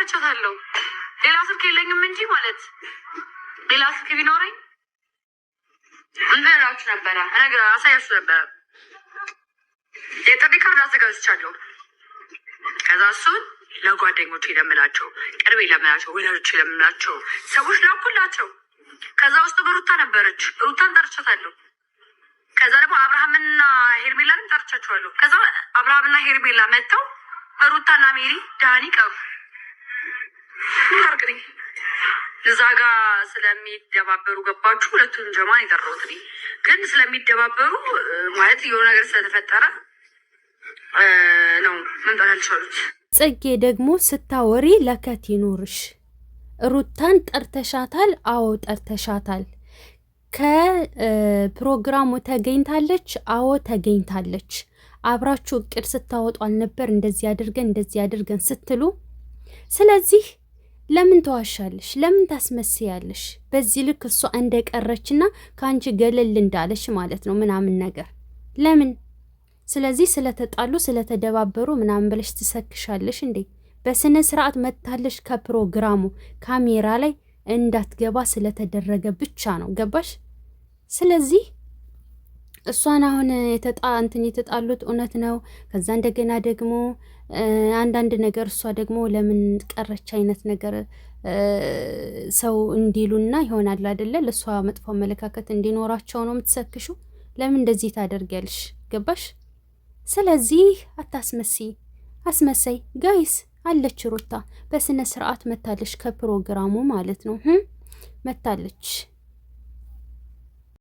ጠርቻታለሁ። ሌላ ስልክ የለኝም እንጂ ማለት ሌላ ስልክ ቢኖረኝ እንላችሁ ነበረ፣ አሳያችሁ ነበረ። የጥሪ ካርድ አዘጋጅቻለሁ። ከዛ እሱን ለጓደኞቼ ለምላቸው፣ ቅርቤ ለምላቸው፣ ወዳጆቼ ለምላቸው ሰዎች ላኩላቸው። ከዛ ውስጥ ሩታ ነበረች። ሩታን ጠርቻታለሁ። ከዛ ደግሞ አብርሃምና ሄርሜላንም ጠርቻቸዋለሁ። ከዛ አብርሃምና ሄርሜላ መጥተው ሩታና ሜሪ ዳኒ ቀሩ። ታርቅኝ እዛ ጋ ስለሚደባበሩ ገባችሁ። ሁለቱን ጀማን የጠራሁት ግን ስለሚደባበሩ ማለት የሆነ ነገር ስለተፈጠረ ነው መምጣት ያልቻሉት። ጽጌ ደግሞ ስታወሪ ለከት ይኖርሽ። ሩታን ጠርተሻታል? አዎ ጠርተሻታል። ከፕሮግራሙ ተገኝታለች? አዎ ተገኝታለች። አብራችሁ እቅድ ስታወጡ አልነበር? እንደዚህ አድርገን ስትሉ። ስለዚህ ለምን ተዋሻለሽ? ለምን ታስመስያለሽ? በዚህ ልክ እሷ እንደቀረችና ከአንቺ ገለል እንዳለች ማለት ነው ምናምን ነገር ለምን? ስለዚህ ስለተጣሉ ስለተደባበሩ ምናምን ብለሽ ትሰክሻለሽ እንዴ? በስነ ስርዓት መታለሽ። ከፕሮግራሙ ካሜራ ላይ እንዳትገባ ስለተደረገ ብቻ ነው። ገባሽ? ስለዚህ እሷን አሁን የተጣሉት እውነት ነው። ከዛ እንደገና ደግሞ አንዳንድ ነገር እሷ ደግሞ ለምን ቀረች አይነት ነገር ሰው እንዲሉና ይሆናል አይደለ? ለእሷ መጥፎ አመለካከት እንዲኖራቸው ነው የምትሰክሹ። ለምን እንደዚህ ታደርጊያለሽ? ገባሽ? ስለዚህ አታስመስይ። አስመሳይ ጋይስ አለች ሩታ በስነ ስርዓት መታለች። ከፕሮግራሙ ማለት ነው መታለች።